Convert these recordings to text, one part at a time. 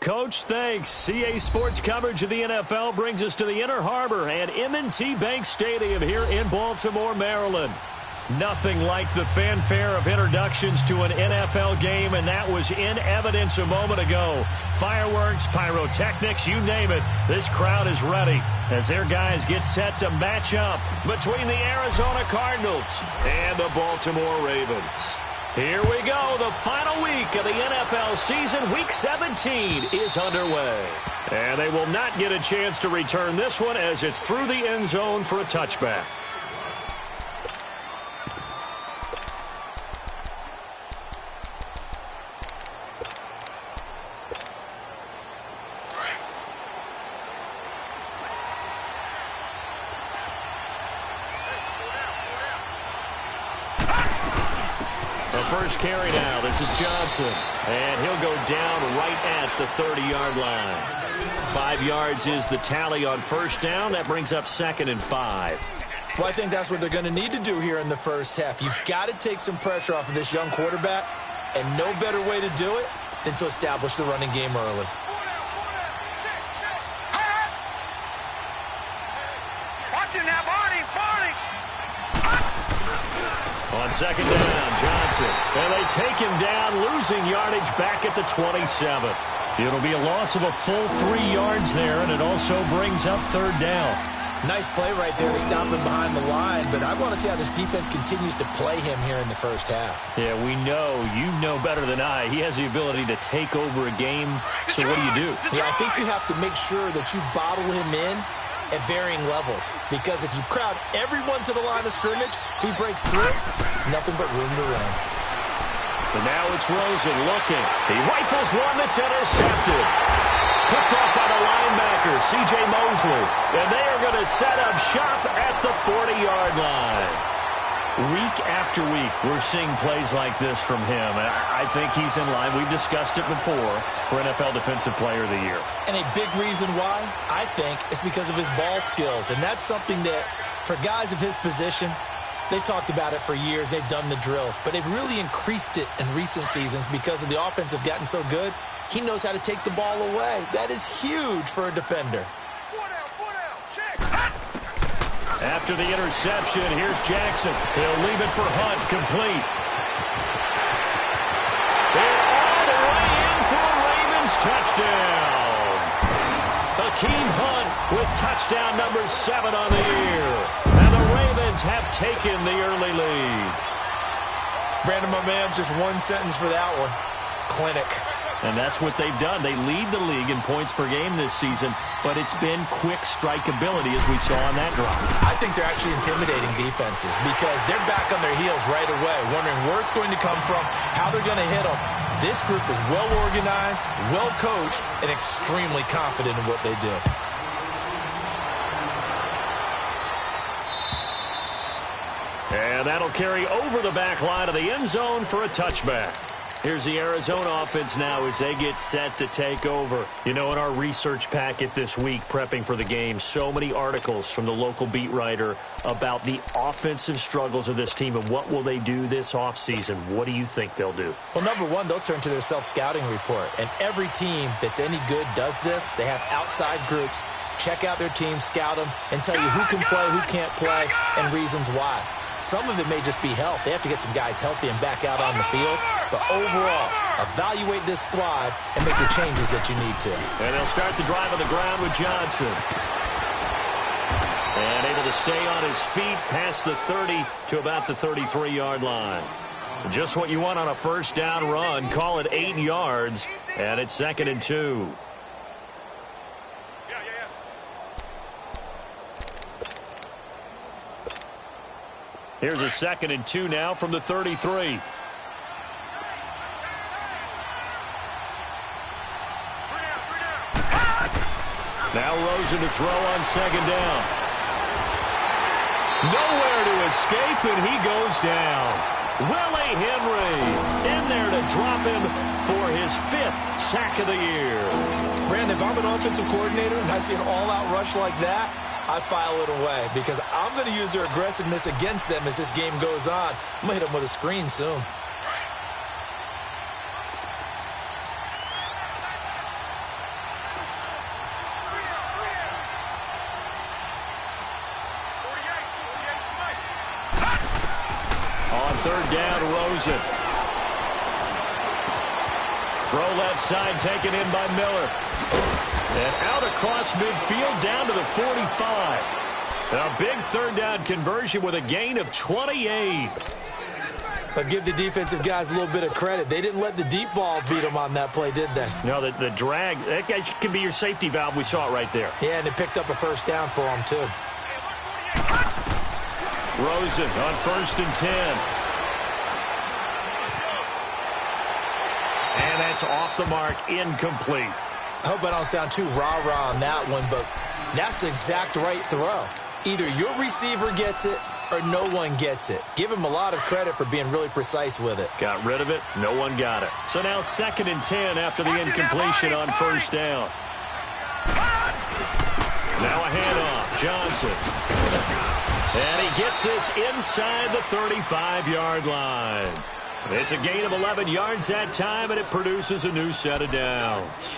Coach. Thanks. CA Sports coverage of the NFL brings us to the Inner Harbor and M&T Bank Stadium here in Baltimore, Maryland. Nothing like the fanfare of introductions to an NFL game, and that was in evidence a moment ago. Fireworks, pyrotechnics, you name it. This crowd is ready as their guys get set to match up between the Arizona Cardinals and the Baltimore Ravens. Here we go. The final week of the NFL season, Week 17, is underway. And they will not get a chance to return this one as it's through the end zone for a touchback. First carry now. This is Johnson. And he'll go down right at the 30-yard line. 5 yards is the tally on first down. That brings up 2nd and 5. Well, I think that's what they're going to need to do here in the first half. You've got to take some pressure off of this young quarterback, and no better way to do it than to establish the running game early. Watch it now, Barney. On second down, Johnson. And they take him down, losing yardage back at the 27. It'll be a loss of a full 3 yards there, and it also brings up third down. Nice play right there to stop him behind the line, but I want to see how this defense continues to play him here in the first half. Yeah, we know. You know better than I. He has the ability to take over a game, so what do? Yeah, I think you have to make sure that you bottle him in at varying levels, because if you crowd everyone to the line of scrimmage, if he breaks through, there's nothing but room to run. And now it's Rosen looking. He rifles one that's intercepted. Picked off by the linebacker, C.J. Mosley. And they are going to set up shop at the 40-yard line. Week after week, we're seeing plays like this from him. I think he's in line. We've discussed it before for NFL Defensive Player of the Year. And a big reason why, I think, is because of his ball skills. And that's something that, for guys of his position, they've talked about it for years. They've done the drills. But they've really increased it in recent seasons because of the offense have gotten so good. He knows how to take the ball away. That is huge for a defender. After the interception, here's Jackson. He'll leave it for Hunt, complete. They're all the way in for a Ravens touchdown. Hakeem Hunt with touchdown number 7 on the year. And the Ravens have taken the early lead. Brandon, my man, just one sentence for that one. Clinic. And that's what they've done. They lead the league in points per game this season, but it's been quick strikeability as we saw on that drive. I think they're actually intimidating defenses because they're back on their heels right away, wondering where it's going to come from, how they're going to hit them. This group is well organized, well coached, and extremely confident in what they do. And that'll carry over the back line of the end zone for a touchback. Here's the Arizona offense now as they get set to take over. You know, in our research packet this week, prepping for the game, so many articles from the local beat writer about the offensive struggles of this team and what will they do this offseason. What do you think they'll do? Well, number one, they'll turn to their self-scouting report. And every team that's any good does this. They have outside groups. Check out their team, scout them, and tell you who can play, who can't play, and reasons why. Some of it may just be health. They have to get some guys healthy and back out on the field. But overall, evaluate this squad and make the changes that you need to. And they'll start the drive on the ground with Johnson. And able to stay on his feet past the 30 to about the 33-yard line. Just what you want on a first down run. Call it 8 yards. And it's 2nd and 2. Here's a 2nd and 2 now from the 33. Now Rosen to throw on 2nd down. Nowhere to escape, and he goes down. Willie Henry in there to drop him for his 5th sack of the year. Brandon, if I'm an offensive coordinator and I see an all-out rush like that, I file it away because I'm going to use their aggressiveness against them as this game goes on. I'm going to hit them with a screen soon. third down, Rosen. Throw left side taken in by Miller. And out across midfield down to the 45. A big third down conversion with a gain of 28. But give the defensive guys a little bit of credit. They didn't let the deep ball beat them on that play, did they? No, the drag, that guy can be your safety valve. We saw it right there. Yeah, and they picked up a first down for them, too. Rosen on 1st and 10. And that's off the mark, incomplete. I hope I don't sound too rah-rah on that one, but that's the exact right throw. Either your receiver gets it or no one gets it. Give him a lot of credit for being really precise with it. Got rid of it. No one got it. So now 2nd and 10 after the incompletion on first down. Now a handoff. Johnson. And he gets this inside the 35-yard line. It's a gain of 11 yards that time, and it produces a new set of downs.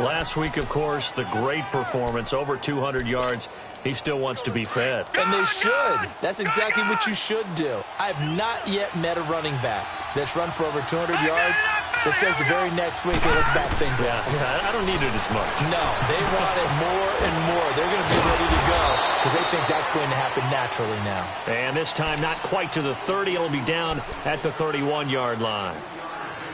Last week, of course, the great performance, over 200 yards. He still wants to be fed. And they should. That's exactly what you should do. I have not yet met a running back that's run for over 200 yards that says the very next week, hey, let's back things up. Yeah, I don't need it as much. No, they want it more and more. They're going to be ready to go because they think that's going to happen naturally now. And this time, not quite to the 30. It'll be down at the 31-yard line.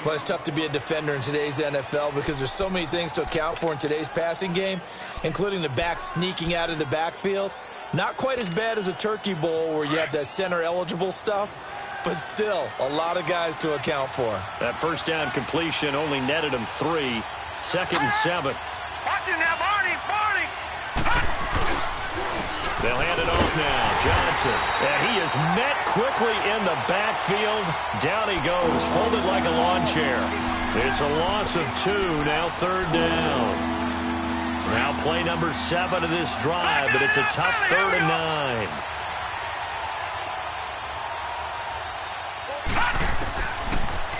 Well, it's tough to be a defender in today's NFL because there's so many things to account for in today's passing game, including the back sneaking out of the backfield. Not quite as bad as a turkey bowl where you have that center-eligible stuff, but still a lot of guys to account for. That first down completion only netted him 3. 2nd and 7. Watching now, Barney. They'll hand it off now. Johnson. And he is met quickly in the backfield. Down he goes, folded like a lawn chair. It's a loss of 2, now 3rd down. Now play number 7 of this drive, but it's a tough 3rd and 9.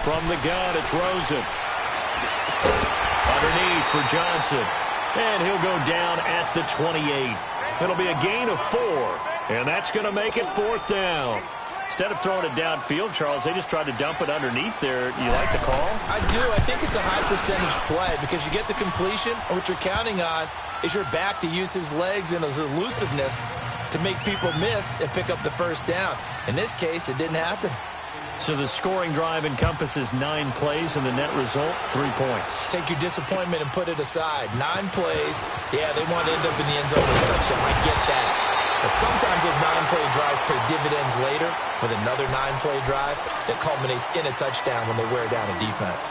From the gun, it's Rosen. Underneath for Johnson. And he'll go down at the 28. It'll be a gain of 4, and that's going to make it 4th down. Instead of throwing it downfield, Charles, they just tried to dump it underneath there. You like the call? I do. I think it's a high-percentage play because you get the completion, and what you're counting on is your back to use his legs and his elusiveness to make people miss and pick up the first down. In this case, it didn't happen. So the scoring drive encompasses 9 plays, and the net result, 3 points. Take your disappointment and put it aside. 9 plays. Yeah, they want to end up in the end zone with a touchdown. I get that. But sometimes those 9-play drives pay dividends later with another 9-play drive that culminates in a touchdown when they wear down a defense.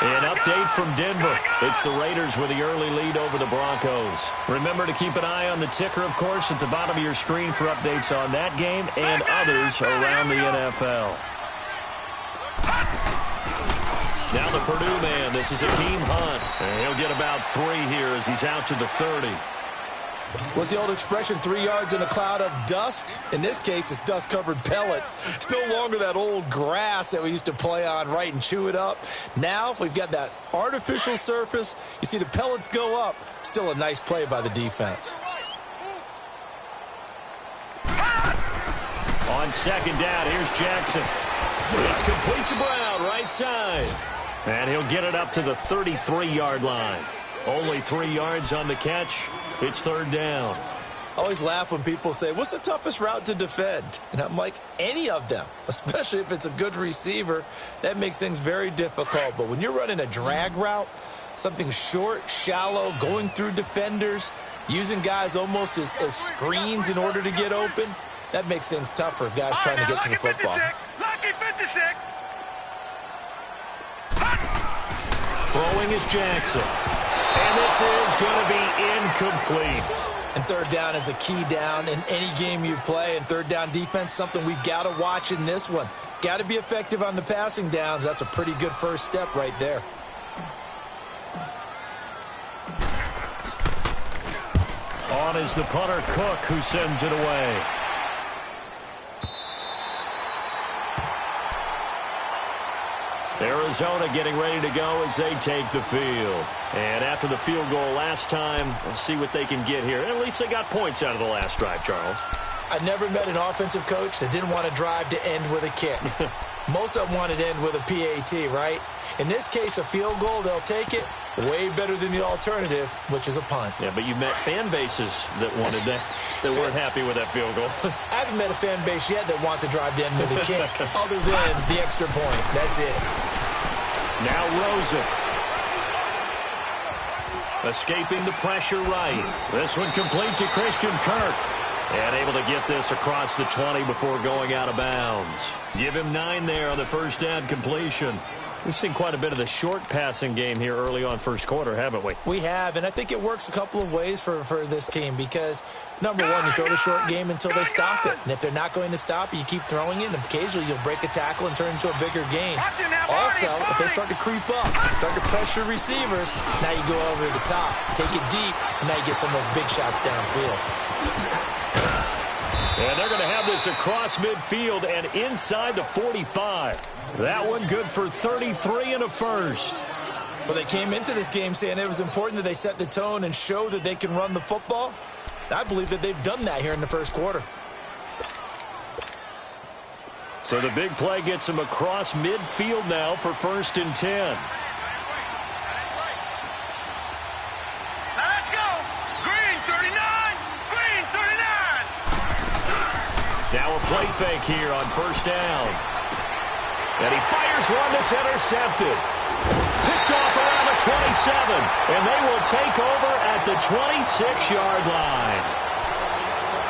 An update from Denver. It's the Raiders with the early lead over the Broncos. Remember to keep an eye on the ticker, of course, at the bottom of your screen for updates on that game and others around the NFL. Now the Purdue man. This is Akeem Hunt. And he'll get about 3 here as he's out to the 30. What's the old expression, 3 yards in a cloud of dust? In this case, it's dust-covered pellets. It's no longer that old grass that we used to play on, right, and chew it up. Now we've got that artificial surface. You see the pellets go up. Still a nice play by the defense. On 2nd down, here's Jackson. It's complete to Brown, right side. And he'll get it up to the 33-yard line. Only 3 yards on the catch. It's 3rd down. I always laugh when people say, what's the toughest route to defend? And I'm like, any of them, especially if it's a good receiver. That makes things very difficult. But when you're running a drag route, something short, shallow, going through defenders, using guys almost as screens in order to get open, that makes things tougher, guys trying to get to the football. Lucky 56. Throwing is Jackson. And this is going to be incomplete. And 3rd down is a key down in any game you play. And 3rd down defense, something we've got to watch in this one. Got to be effective on the passing downs. That's a pretty good first step right there. On is the punter, Cook, who sends it away. Arizona getting ready to go as they take the field. And after the field goal last time, we'll see what they can get here. At least they got points out of the last drive, Charles. I never met an offensive coach that didn't want to drive to end with a kick. Most of them wanted to end with a PAT, right? In this case, a field goal, they'll take it. Way better than the alternative, which is a punt. Yeah, but you met fan bases that wanted that weren't happy with that field goal. I haven't met a fan base yet that wants to drive to end with a kick, other than the extra point. That's it. Now Rosen. Escaping the pressure right. This one complete to Christian Kirk. And able to get this across the 20 before going out of bounds. Give him 9 there on the first down completion. We've seen quite a bit of the short passing game here early on first quarter, haven't we? We have, and I think it works a couple of ways for this team because, number one, you throw the short game until they stop it. And if they're not going to stop it, you keep throwing it, and occasionally you'll break a tackle and turn into a bigger game. Also, if they start to creep up, start to pressure receivers, now you go over the top, take it deep, and now you get some of those big shots downfield. And they're going to have this across midfield and inside the 45. That one good for 33 and a first. Well, they came into this game saying it was important that they set the tone and show that they can run the football. I believe that they've done that here in the first quarter. So the big play gets them across midfield now for 1st and 10. Let's go. Green 39. Green 39. Now a play fake here on 1st down. And he fires one that's intercepted. Picked off around the 27. And they will take over at the 26-yard line.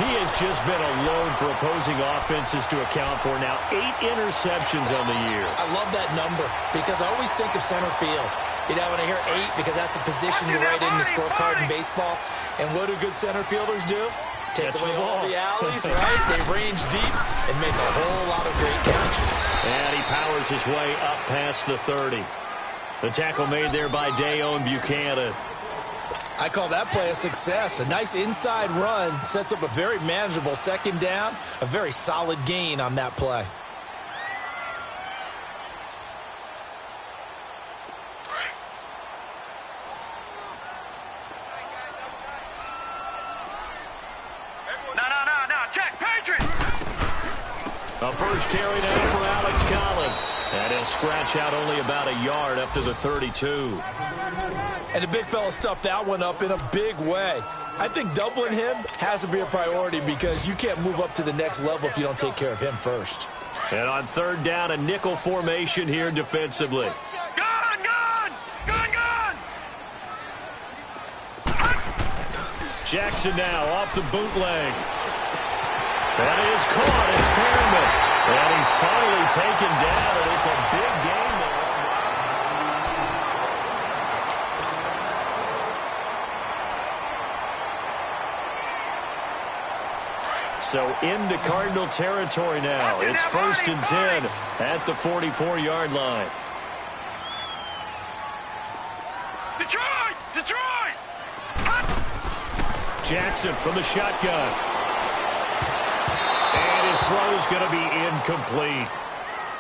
He has just been a load for opposing offenses to account for now. 8 interceptions on the year. I love that number because I always think of center field. You know, when I hear 8, because that's the position you write in the scorecard in baseball. And what do good center fielders do? Take away all the alleys, right? They range deep and make a whole lot of great catches. And he powers his way up past the 30. The tackle made there by Dayon Buchanan. I call that play a success. A nice inside run sets up a very manageable 2nd down. A very solid gain on that play. A first carry down for Alex Collins. And he'll scratch out only about a yard up to the 32. And the big fella stuffed that one up in a big way. I think doubling him has to be a priority because you can't move up to the next level if you don't take care of him first. And on 3rd down, a nickel formation here defensively. Gone, gone, gone, gone. Jackson now off the bootleg. That is caught. It's Perriman. And he's finally taken down, and it's a big game there. So into Cardinal territory now. It's 1st and 10 at the 44-yard line. Detroit! Detroit! Jackson from the shotgun. And his throw is going to be incomplete.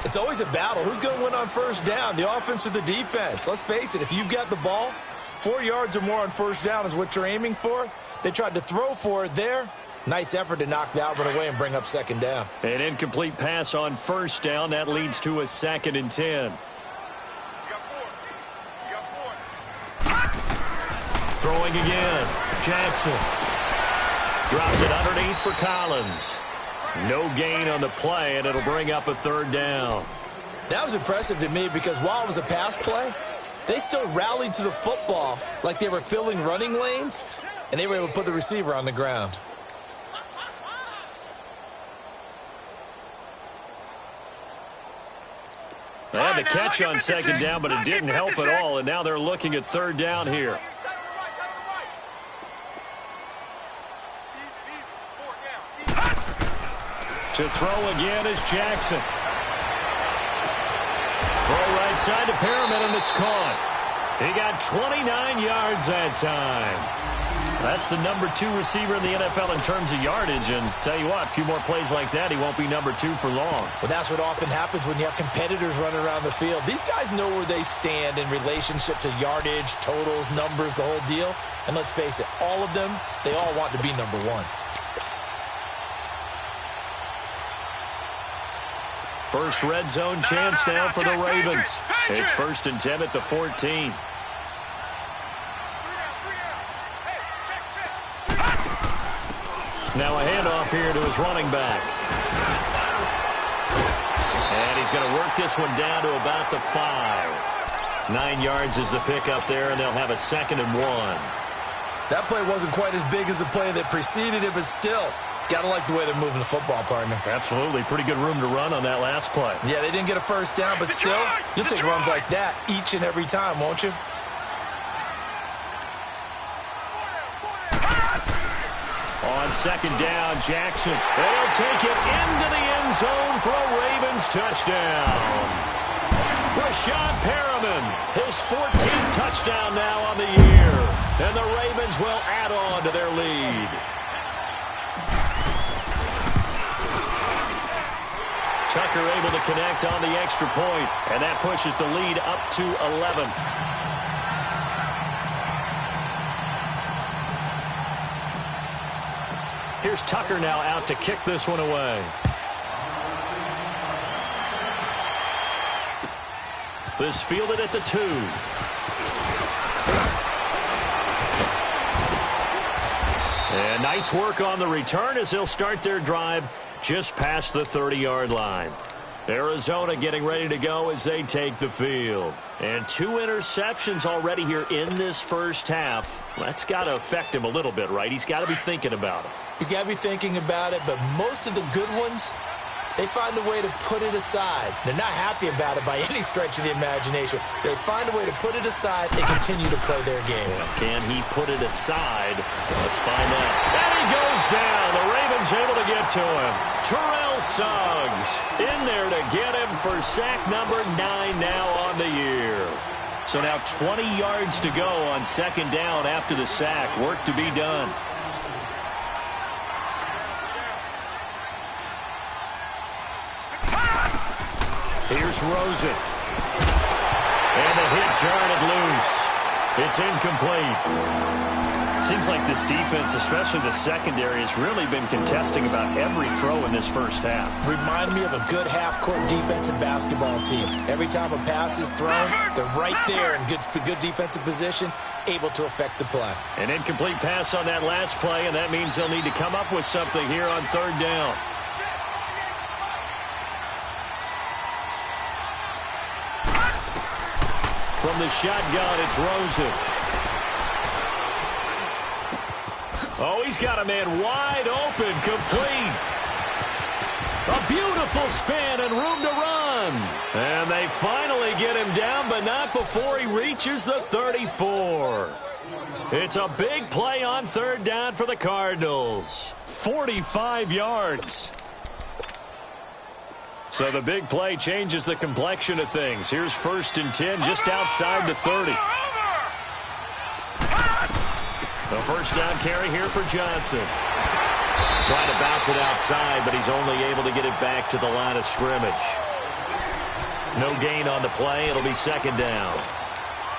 It's always a battle. Who's going to win on 1st down, the offense or the defense? Let's face it, if you've got the ball, 4 yards or more on 1st down is what you're aiming for. They tried to throw for it there. Nice effort to knock that one away and bring up 2nd down. An incomplete pass on 1st down. That leads to a 2nd and 10. Throwing again. Jackson. Drops it underneath for Collins. No gain on the play, and it'll bring up a 3rd down. That was impressive to me because while it was a pass play, they still rallied to the football like they were filling running lanes, and they were able to put the receiver on the ground. They had the catch on 2nd down, but it didn't help at all, and now they're looking at 3rd down here. To throw again is Jackson. Throw right side to Perriman, and it's caught. He got 29 yards that time. That's the number 2 receiver in the NFL in terms of yardage. And tell you what, a few more plays like that, he won't be number 2 for long. Well, that's what often happens when you have competitors running around the field. These guys know where they stand in relationship to yardage, totals, numbers, the whole deal. And let's face it, all of them, they all want to be number 1. First red zone chance now for the Ravens. It's 1st and 10 at the 14. Now a handoff here to his running back. And he's going to work this one down to about the 5. 9 yards is the pickup there, and they'll have a 2nd and 1. That play wasn't quite as big as the play that preceded it, but still, got to like the way they're moving the football, partner. Absolutely. Pretty good room to run on that last play. Yeah, they didn't get a first down, but still, you'll take runs like that each and every time, won't you? On 2nd down, Jackson. They'll take it into the end zone for a Ravens touchdown. Rashad Perriman, his 14th touchdown now on the year. And the Ravens will add on to their lead. Tucker able to connect on the extra point, and that pushes the lead up to 11. Here's Tucker now out to kick this one away. This fielded at the 2. And nice work on the return as they'll start their drive just past the 30-yard line. Arizona getting ready to go as they take the field. And 2 interceptions already here in this first half. That's got to affect him a little bit, right? He's got to be thinking about it. He's got to be thinking about it, but most of the good ones, they find a way to put it aside. They're not happy about it by any stretch of the imagination. They find a way to put it aside and continue to play their game. Well, can he put it aside? Let's find out. And he goes down. The Ravens able to get to him. Terrell Suggs in there to get him for sack number 9 now on the year. So now 20 yards to go on 2nd down after the sack. Work to be done. Here's Rosen. And the hit jarred it loose. It's incomplete. Seems like this defense, especially the secondary, has really been contesting about every throw in this first half. Remind me of a good half-court defensive basketball team. Every time a pass is thrown, they're right there in good defensive position, able to affect the play. An incomplete pass on that last play, and that means they'll need to come up with something here on 3rd down. From the shotgun, it's Rosen. Oh, he's got a man wide open, complete. A beautiful spin and room to run. And they finally get him down, but not before he reaches the 34. It's a big play on 3rd down for the Cardinals. 45 yards. So the big play changes the complexion of things. Here's 1st and 10 just outside the 30. The first down carry here for Johnson. Trying to bounce it outside, but he's only able to get it back to the line of scrimmage. No gain on the play. It'll be 2nd down.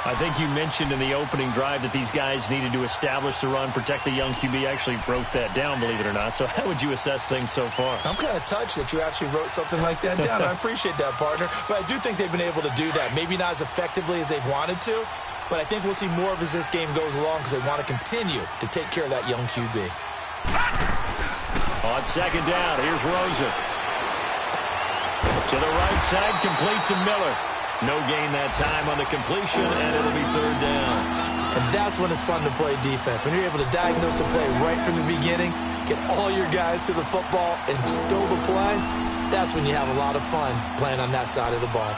I think you mentioned in the opening drive that these guys needed to establish the run, protect the young QB. I actually wrote that down, believe it or not. So how would you assess things so far? I'm kind of touched that you actually wrote something like that down. I appreciate that, partner. But I do think they've been able to do that. Maybe not as effectively as they've wanted to, but I think we'll see more of as this game goes along because they want to continue to take care of that young QB. On 2nd down, here's Rosen. To the right side, complete to Miller. No gain that time on the completion, and it'll be 3rd down. And that's when it's fun to play defense. When you're able to diagnose a play right from the beginning, get all your guys to the football, and spill the play, that's when you have a lot of fun playing on that side of the ball.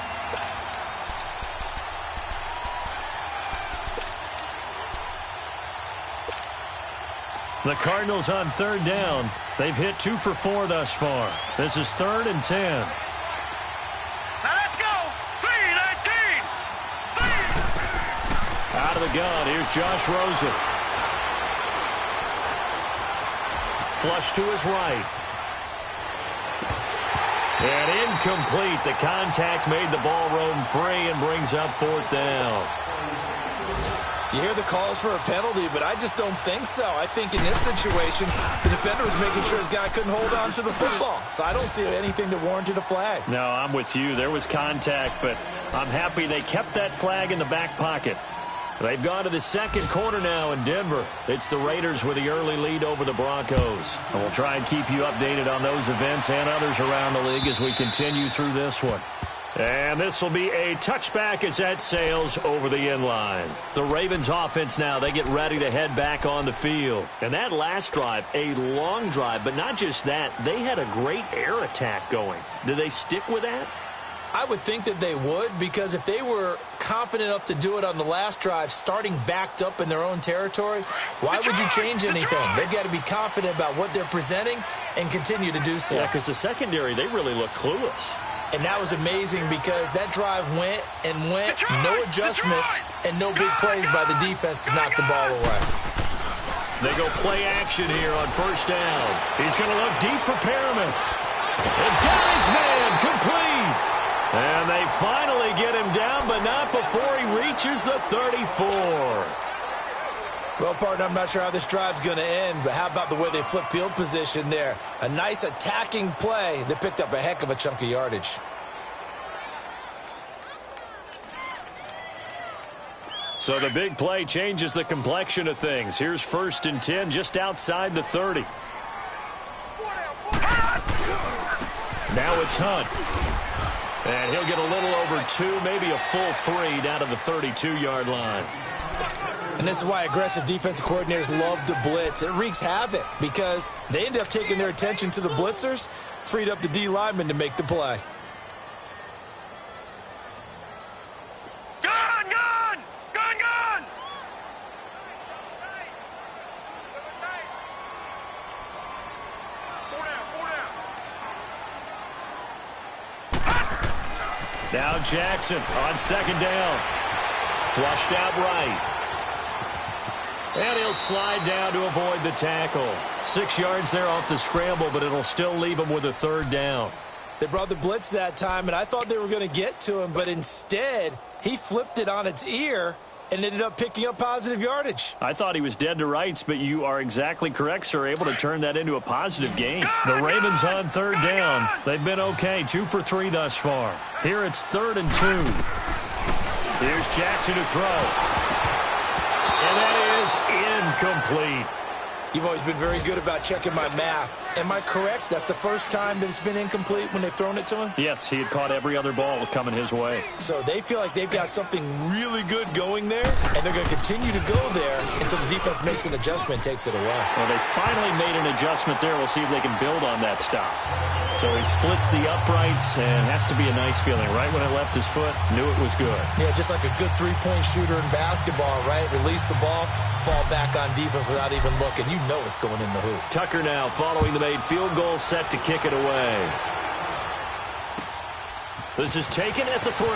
The Cardinals on 3rd down. They've hit 2 for 4 thus far. This is 3rd and 10. Out of the gun, here's Josh Rosen. Flush to his right. And incomplete. The contact made the ball roam free and brings up 4th down. You hear the calls for a penalty, but I just don't think so. I think in this situation, the defender was making sure his guy couldn't hold on to the football. So I don't see anything that warranted a flag. No, I'm with you. There was contact, but I'm happy they kept that flag in the back pocket. They've gone to the second quarter now in Denver. It's the Raiders with the early lead over the Broncos. And we'll try and keep you updated on those events and others around the league as we continue through this one. And this will be a touchback as that sails over the inline. The Ravens offense now, they get ready to head back on the field. And that last drive, a long drive, but not just that, they had a great air attack going. Do they stick with that? I would think that they would, because if they were competent enough to do it on the last drive, starting backed up in their own territory, why would you change anything? They've got to be confident about what they're presenting and continue to do so. Yeah, because the secondary, they really look clueless. And that was amazing because that drive went and went, no adjustments, and no big plays by the defense to knock the ball away. They go play action here on first down. He's going to look deep for Perriman. And got his man complete. And they finally get him down, but not before he reaches the 34. Well, partner, I'm not sure how this drive's going to end, but how about the way they flip field position there? A nice attacking play that picked up a heck of a chunk of yardage. So the big play changes the complexion of things. Here's 1st and 10 just outside the 30. Now it's Hunt. And he'll get a little over 2, maybe a full 3 down to the 32-yard line. And this is why aggressive defensive coordinators love to blitz. It wreaks havoc because they end up taking their attention to the blitzers, freed up the D lineman to make the play. Gun, gun! Gun, gun! Now Jackson on 2nd down. Flushed out right. And he'll slide down to avoid the tackle. 6 yards there off the scramble, but it'll still leave him with a 3rd down. They brought the blitz that time, and I thought they were going to get to him, but instead he flipped it on its ear and ended up picking up positive yardage. I thought he was dead to rights, but you are exactly correct, sir. Able to turn that into a positive gain. The Ravens on 3rd down. They've been okay, 2 for 3 thus far. Here it's 3rd and 2. Here's Jackson to throw. And that is incomplete. You've always been very good about checking my math. Am I correct? That's the first time that it's been incomplete when they've thrown it to him? Yes, he had caught every other ball coming his way. So they feel like they've got something really good going there, and they're going to continue to go there until the defense makes an adjustment and takes it away. Well, they finally made an adjustment there. We'll see if they can build on that stop. So he splits the uprights, and has to be a nice feeling. Right when it left his foot, knew it was good. Yeah, just like a good three-point shooter in basketball, right? Release the ball, fall back on defense without even looking. You know it's going in the hoop. Tucker now following the made field goal, set to kick it away. This is taken at the 3.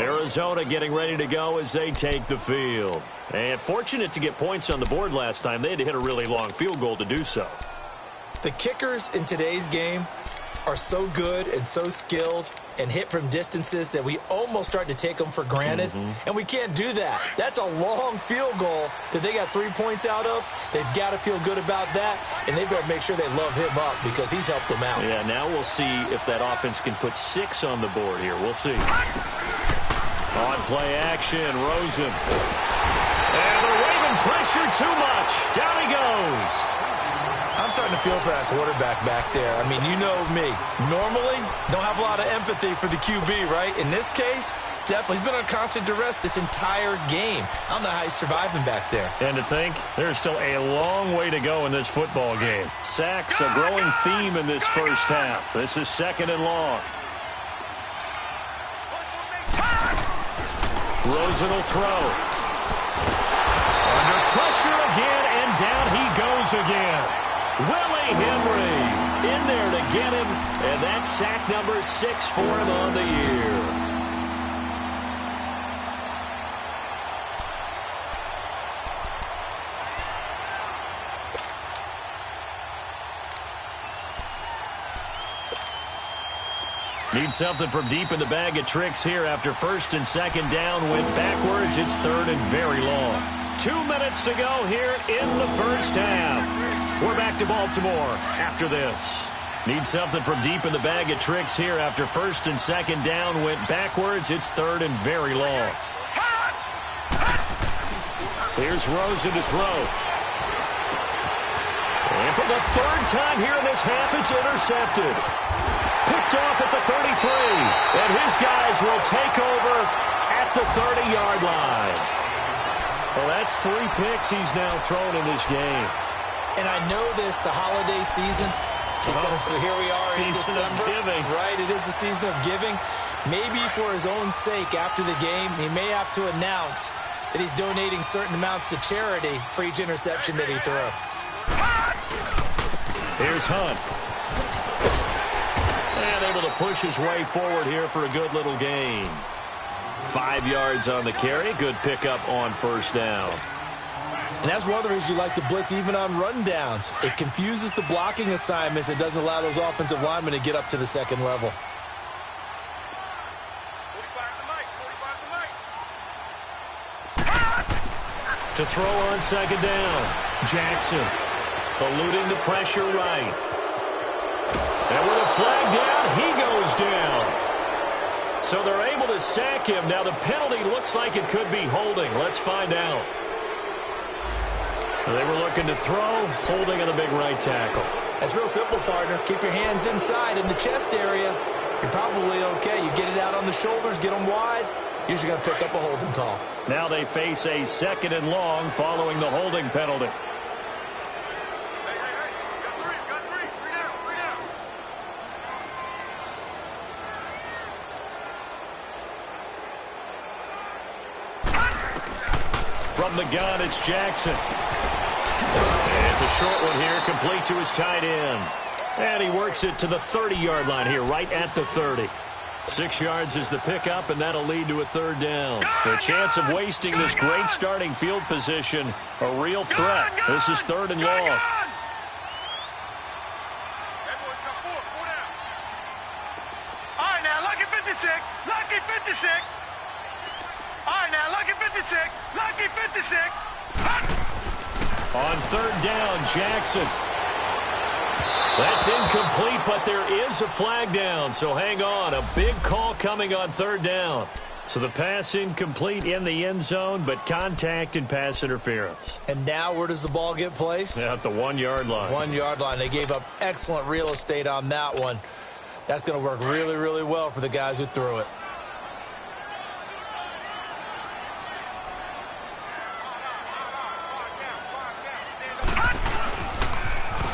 Arizona getting ready to go as they take the field. And fortunate to get points on the board last time. They had to hit a really long field goal to do so. The kickers in today's game are so good and so skilled and hit from distances that we almost start to take them for granted. And we can't do that. That's a long field goal that they got 3 points out of. They've got to feel good about that, and they've got to make sure they love him up because he's helped them out. Yeah, now we'll see if that offense can put 6 on the board here. We'll see. On play action, Rosen. And the Raven pressure too much. Down he goes. I'm starting to feel for that quarterback back there. I mean, you know me. Normally, don't have a lot of empathy for the QB, right? In this case, definitely. He's been on constant duress this entire game. I don't know how he's surviving back there. And to think, there's still a long way to go in this football game. Sacks, a growing theme in this first half. This is 2nd and long. Rosen will throw. Under pressure again, and down he goes again. Willie Henry in there to get him, and that's sack number 6 for him on the year. Need something from deep in the bag of tricks here after first and second down. Went backwards. It's third and very long. 2 minutes to go here in the first half. We're back to Baltimore after this. Need something from deep in the bag of tricks here after first and second down. Went backwards. It's third and very long. Here's Rosen to throw. And for the third time here in this half, it's intercepted. Picked off at the 33. And his guys will take over at the 30-yard line. Well, that's 3 picks he's now thrown in this game. And I know this, the holiday season, because here we are in December. Giving. Right, it is the season of giving. Maybe for his own sake after the game, he may have to announce that he's donating certain amounts to charity for each interception that he threw. Here's Hunt. And able to push his way forward here for a good little gain. 5 yards on the carry. Good pickup on first down. And that's one of the reasons you like to blitz even on rundowns. It confuses the blocking assignments. It doesn't allow those offensive linemen to get up to the second level. To throw on second down. Jackson eluding the pressure right. And with a flag down, he goes down. So they're able to sack him. Now the penalty looks like it could be holding. Let's find out. They were looking to throw, holding on the big right tackle. That's real simple, partner. Keep your hands inside in the chest area. You're probably okay. You get it out on the shoulders, get them wide. Usually going to pick up a holding call. Now they face a second and long following the holding penalty. Got three. Three down. From the gun, it's Jackson. And it's a short one here, complete to his tight end. And he works it to the 30-yard line here, right at the 30. 6 yards is the pickup, and that'll lead to a third down. The chance of wasting this great starting field position, a real threat. This is third and long. All right, now, lucky 56. Lucky 56. All right, now, lucky 56. Lucky 56. On third down, Jackson. That's incomplete, but there is a flag down, so hang on. A big call coming on third down. So the pass incomplete in the end zone, but contact and pass interference. And now where does the ball get placed? At the 1-yard line. 1-yard line. They gave up excellent real estate on that one. That's going to work really, really well for the guys who threw it.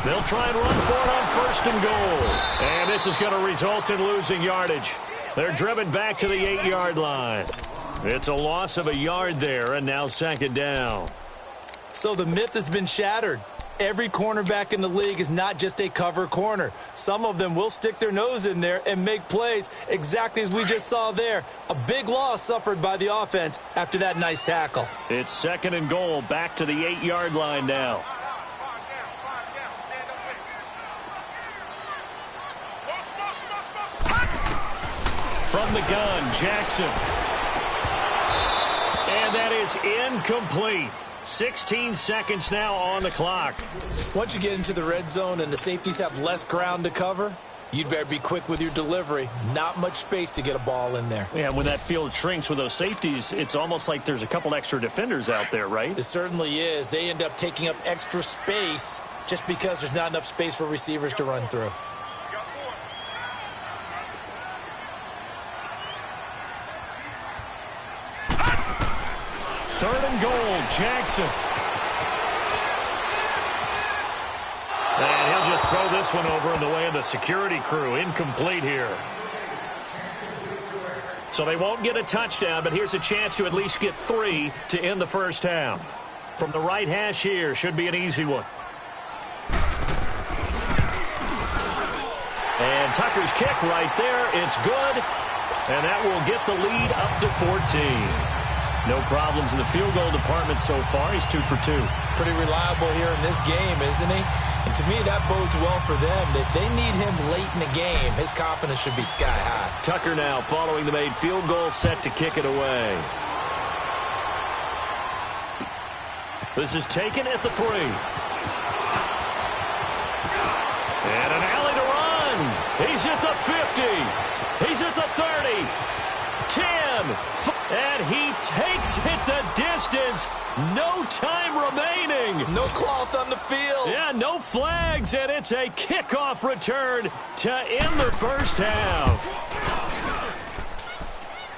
They'll try and run for it on first and goal. And this is going to result in losing yardage. They're driven back to the 8-yard line. It's a loss of a yard there, and now second down. So the myth has been shattered. Every cornerback in the league is not just a cover corner. Some of them will stick their nose in there and make plays exactly as we just saw there. A big loss suffered by the offense after that nice tackle. It's second and goal, back to the 8-yard line now. From the gun, Jackson. And that is incomplete. 16 seconds now on the clock. Once you get into the red zone and the safeties have less ground to cover, you'd better be quick with your delivery. Not much space to get a ball in there. Yeah, when that field shrinks with those safeties, it's almost like there's a couple extra defenders out there, right? It certainly is. They end up taking up extra space just because there's not enough space for receivers to run through. Third and goal, Jackson. And he'll just throw this one over in the way of the security crew. Incomplete here. So they won't get a touchdown, but here's a chance to at least get 3 to end the first half. From the right hash here, should be an easy one. And Tucker's kick right there. It's good. And that will get the lead up to 14. No problems in the field goal department so far. He's 2 for 2. Pretty reliable here in this game, isn't he? And to me, that bodes well for them. If they need him late in the game, his confidence should be sky high. Tucker now following the made field goal, set to kick it away. This is taken at the 3. And an alley to run. He's at the 50. He's at the 30. 10. And he takes it the distance. No time remaining. No cloth on the field. Yeah, no flags, and it's a kickoff return to end the first half.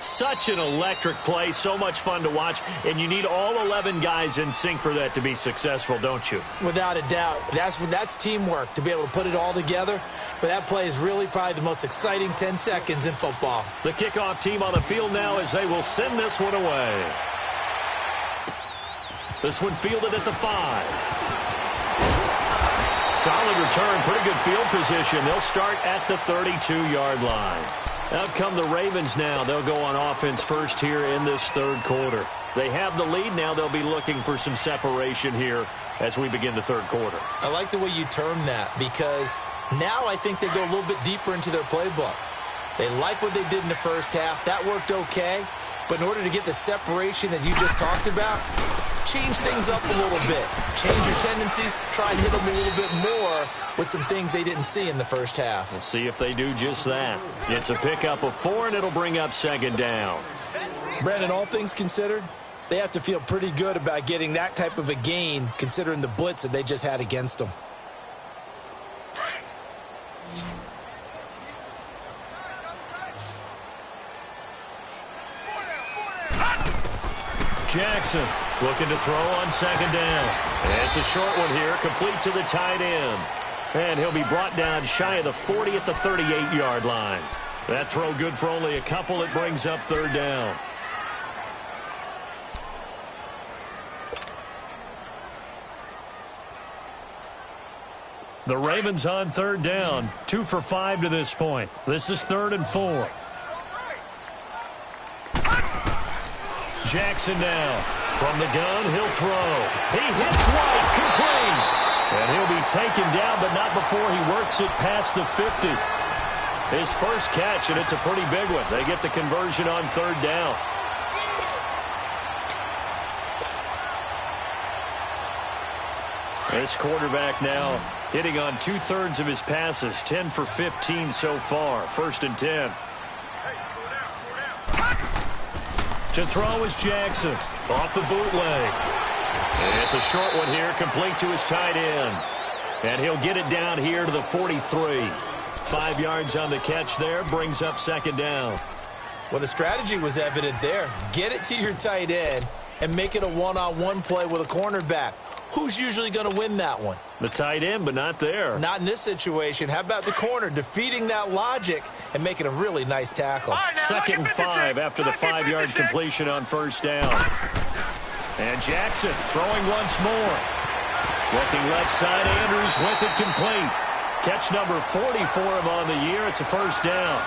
Such an electric play, so much fun to watch, and you need all 11 guys in sync for that to be successful, don't you? Without a doubt. That's teamwork, to be able to put it all together. But that play is really probably the most exciting 10 seconds in football. The kickoff team on the field now as they will send this one away. This one fielded at the 5. Solid return, pretty good field position. They'll start at the 32-yard line. Out come the Ravens now. They'll go on offense first here in this third quarter. They have the lead now. They'll be looking for some separation here as we begin the third quarter. I like the way you term that because now I think they go a little bit deeper into their playbook. They like what they did in the first half. That worked okay. But in order to get the separation that you just talked about, change things up a little bit. Change your tendencies. Try and hit them a little bit more with some things they didn't see in the first half. We'll see if they do just that. It's a pickup of 4, and it'll bring up second down. Brandon, all things considered, they have to feel pretty good about getting that type of a gain considering the blitz that they just had against them. Jackson looking to throw on second down. It's a short one here, complete to the tight end. And he'll be brought down shy of the 40 at the 38-yard line. That throw good for only a couple. It brings up third down. The Ravens on third down, 2 for 5 to this point. This is 3rd and 4. Jackson now. From the gun, he'll throw. He hits White, complete. And he'll be taken down, but not before he works it past the 50. His first catch, and it's a pretty big one. They get the conversion on third down. This quarterback now hitting on 2/3 of his passes, 10 for 15 so far. 1st and 10. To throw is Jackson. Off the bootleg. And it's a short one here, complete to his tight end. And he'll get it down here to the 43. 5 yards on the catch there, brings up second down. Well, the strategy was evident there. Get it to your tight end and make it a one-on-one play with a cornerback. Who's usually going to win that one? The tight end, but not there. Not in this situation. How about the corner defeating that logic and making a really nice tackle? Right, now, 2nd and 5 after the 5-yard completion on first down. And Jackson throwing once more. Looking left side, Andrews with it complete. Catch number 40 for him on the year. It's a first down.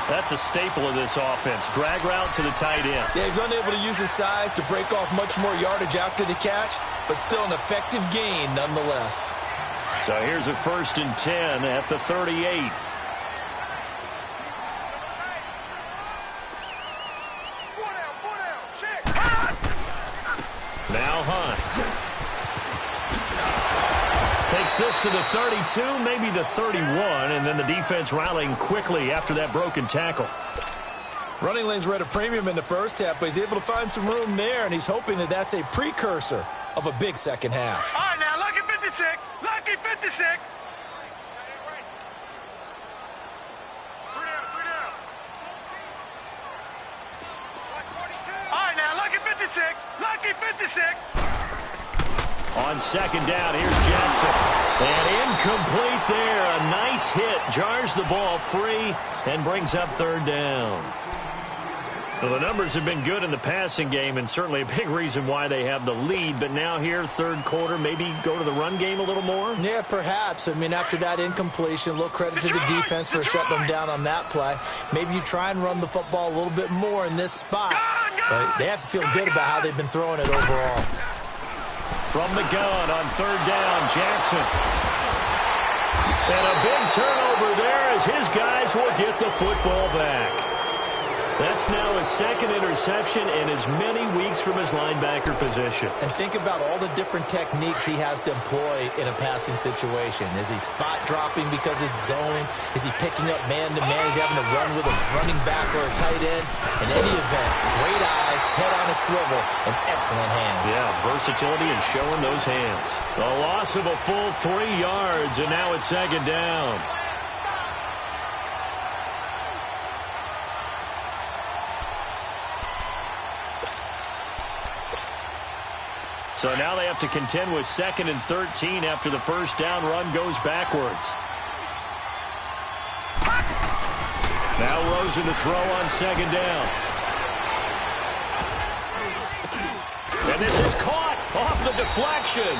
That's a staple of this offense. Drag route to the tight end. Yeah, he's unable to use his size to break off much more yardage after the catch, but still an effective gain nonetheless. So here's a 1st and 10 at the 38. Now Hunt. Takes this to the 32, maybe the 31, and then the defense rallying quickly after that broken tackle. Running lanes were at a premium in the first half, but he's able to find some room there, and he's hoping that that's a precursor of a big second half. All right, now, lucky 56. Lucky 56. All right, now, lucky 56. Lucky 56. On second down, here's Jackson. And incomplete there. A nice hit. Jars the ball free and brings up third down. Well, the numbers have been good in the passing game and certainly a big reason why they have the lead. But now here, third quarter, maybe go to the run game a little more? Yeah, perhaps. I mean, after that incompletion, a little credit to the defense for shutting them down on that play. Maybe you try and run the football a little bit more in this spot. But they have to feel good about how they've been throwing it overall. From the gun on third down, Jackson. And a big turnover there as his guys will get the football back. That's now his second interception in as many weeks from his linebacker position. And think about all the different techniques he has to employ in a passing situation. Is he spot dropping because it's zone? Is he picking up man-to-man? Is he having to run with a running back or a tight end? In any event, great eyes, head on a swivel, and excellent hands. Yeah, versatility and showing those hands. The loss of a full 3 yards, and now it's second down. So now they have to contend with 2nd and 13 after the first down run goes backwards. Now Rosen to throw on second down. And this is caught off the deflection.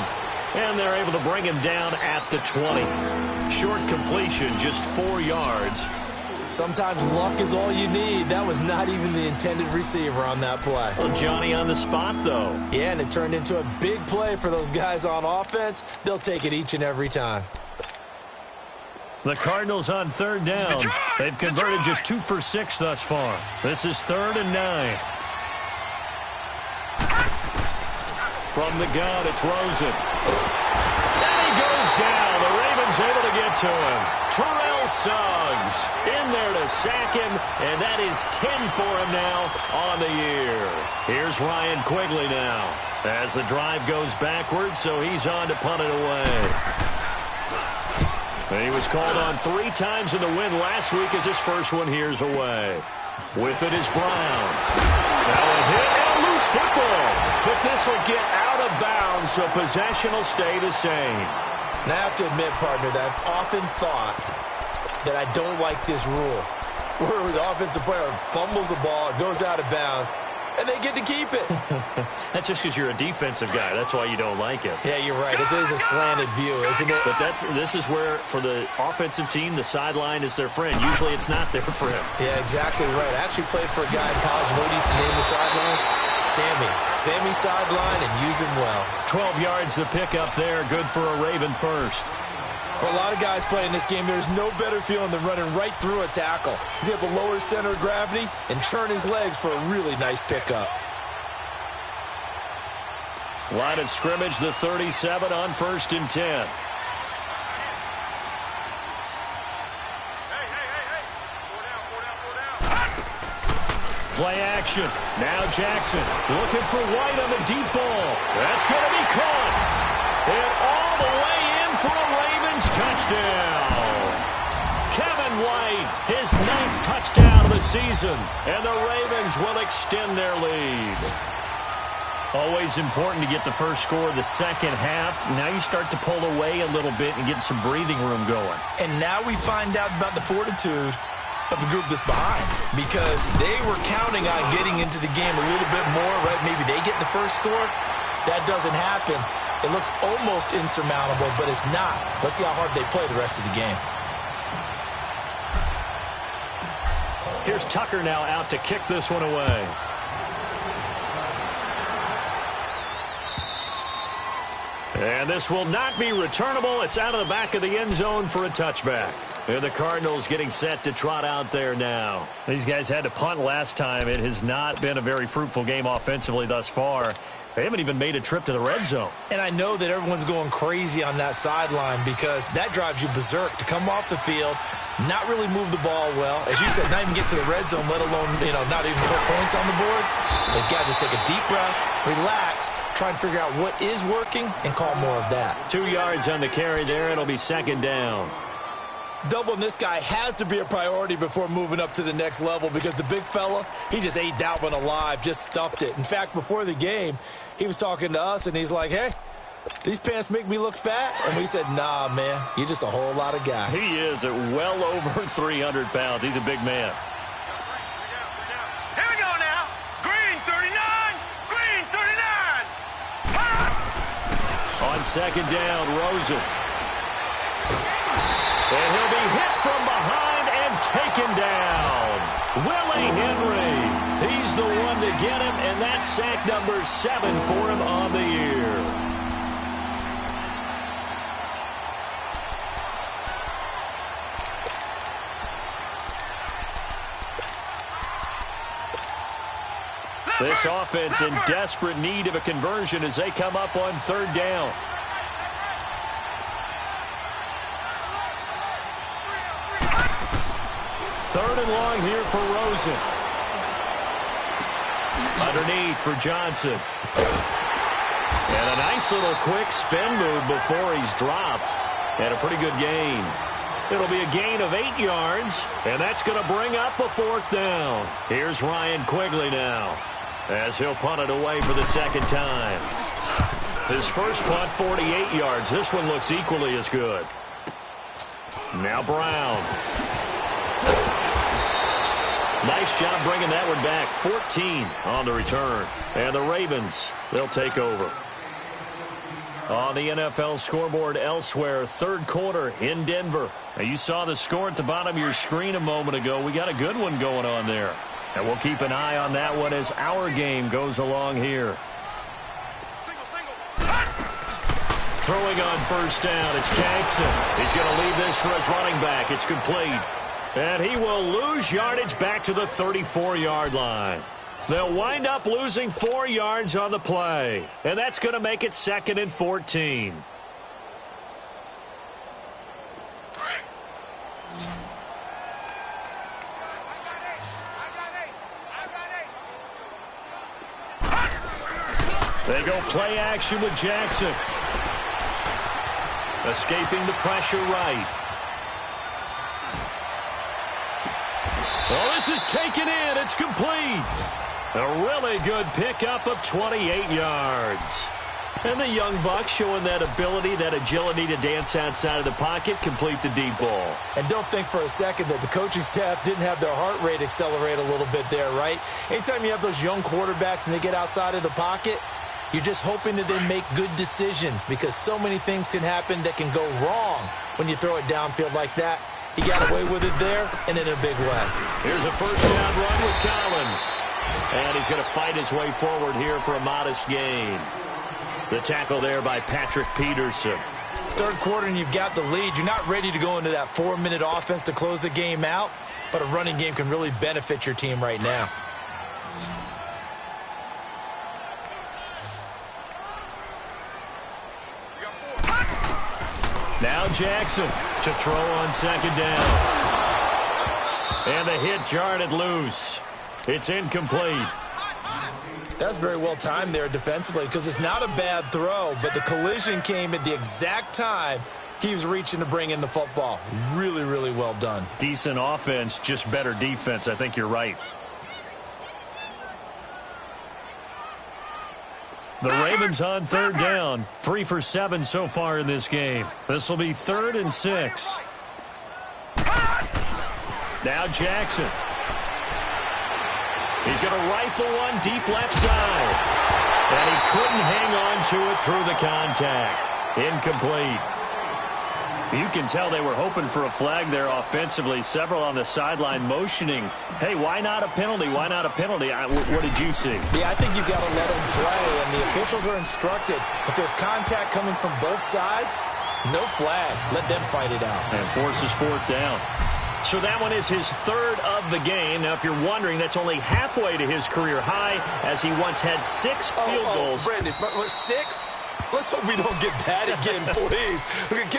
And they're able to bring him down at the 20. Short completion, just 4 yards. Sometimes luck is all you need. That was not even the intended receiver on that play. Well, Johnny on the spot, though. Yeah, and it turned into a big play for those guys on offense. They'll take it each and every time. The Cardinals on third down. They've converted just 2 for 6 thus far. This is 3rd and 9. From the gun, it's Rosen. And he goes down. The Ravens able to get to him. Terrell Suggs in there to sack him, and that is 10 for him now on the year. Here's Ryan Quigley now as the drive goes backwards, so he's on to punt it away. And he was called on 3 times in the win last week as his first one here's away. With it is Brown. Now a hit and a loose football. But this will get out of bounds, so possession will stay the same. Now, I have to admit, partner, that I've often thought that I don't like this rule, where the offensive player fumbles the ball, it goes out of bounds, and they get to keep it. That's just because you're a defensive guy. That's why you don't like it. Yeah, you're right. It is a slanted view, isn't it? But this is where, for the offensive team, the sideline is their friend. Usually it's not there for him. Yeah, exactly right. I actually played for a guy in college. You know what he used to name the sideline? Sammy. Sammy sideline, and use him well. 12 yards to pick up there. Good for a Raven first. For a lot of guys playing this game, there's no better feeling than running right through a tackle. He's able to lower his center of gravity and churn his legs for a really nice pickup. Line of scrimmage, the 37 on 1st and 10. Play action. Now Jackson looking for White on the deep ball. That's going to be caught. And all the way in for a Ravens touchdown. Kevin White, his 9th touchdown of the season. And the Ravens will extend their lead. Always important to get the first score of the second half. Now you start to pull away a little bit and get some breathing room going. And now we find out about the fortitude of the group that's behind, because they were counting on getting into the game a little bit more, right? Maybe they get the first score. That doesn't happen. It looks almost insurmountable, but it's not. Let's see how hard they play the rest of the game. Here's Tucker now out to kick this one away. And this will not be returnable. It's out of the back of the end zone for a touchback. And the Cardinals getting set to trot out there now. These guys had to punt last time. It has not been a very fruitful game offensively thus far. They haven't even made a trip to the red zone. And I know that everyone's going crazy on that sideline because that drives you berserk to come off the field, not really move the ball well. As you said, not even get to the red zone, let alone, not even put points on the board. They've got to just take a deep breath, relax, try and figure out what is working, and call more of that. 2 yards on the carry there. It'll be second down. Doubling this guy has to be a priority before moving up to the next level because the big fella, he just ate that one alive, just stuffed it. In fact, before the game, he was talking to us, and he's like, hey, these pants make me look fat? And we said, nah, man, you're just a whole lot of guy. He is at well over 300 pounds. He's a big man. Here we go now. Green 39. Green 39. On second down, Rosen. And he'll be hit from behind and taken down. Willie Henry. He he's the one to get him, and that's sack number 7 for him on the year. This offense in desperate need of a conversion as they come up on 3rd down. Third and long here for Rosen. Underneath for Johnson. And a nice little quick spin move before he's dropped. And a pretty good gain. It'll be a gain of 8 yards, and that's going to bring up a 4th down. Here's Ryan Quigley now, as he'll punt it away for the 2nd time. His first punt, 48 yards. This one looks equally as good. Now Brown. Nice job bringing that one back. 14 on the return. And the Ravens, they'll take over. On the NFL scoreboard elsewhere, 3rd quarter in Denver. Now, you saw the score at the bottom of your screen a moment ago. We got a good one going on there. And we'll keep an eye on that one as our game goes along here. Throwing on 1st down, it's Jackson. He's going to leave this for his running back. It's complete. And he will lose yardage back to the 34-yard line. They'll wind up losing 4 yards on the play. And that's going to make it 2nd and 14. They go play action with Jackson. Escaping the pressure right. Well, this is taken in. It's complete. A really good pickup of 28 yards. And the young buck showing that ability, that agility to dance outside of the pocket, complete the deep ball. And don't think for a second that the coaching staff didn't have their heart rate accelerate a little bit there, right? Anytime you have those young quarterbacks and they get outside of the pocket, you're just hoping that they make good decisions because so many things can happen that can go wrong when you throw it downfield like that. He got away with it there and in a big way. Here's a 1st down run with Collins. And he's going to fight his way forward here for a modest gain. The tackle there by Patrick Peterson. 3rd quarter and you've got the lead. You're not ready to go into that 4-minute offense to close the game out, but a running game can really benefit your team right now. Now Jackson to throw on 2nd down. And the hit jarred it loose. It's incomplete. That's very well timed there defensively because it's not a bad throw, but the collision came at the exact time he was reaching to bring in the football. Really, really well done. Decent offense, just better defense. I think you're right. The Ravens on 3rd down. 3 for 7 so far in this game. This will be 3rd and 6. Now Jackson. He's going to rifle one deep left side. And he couldn't hang on to it through the contact. Incomplete. You can tell they were hoping for a flag there offensively. Several on the sideline motioning, hey, why not a penalty? Why not a penalty? What did you see? Yeah, I think you've got to let them play, and the officials are instructed. If there's contact coming from both sides, no flag. Let them fight it out. And forces 4th down. So that one is his 3rd of the game. Now, if you're wondering, that's only halfway to his career high, as he once had 6 field goals. Brandon, 6? Let's hope we don't get that again, please.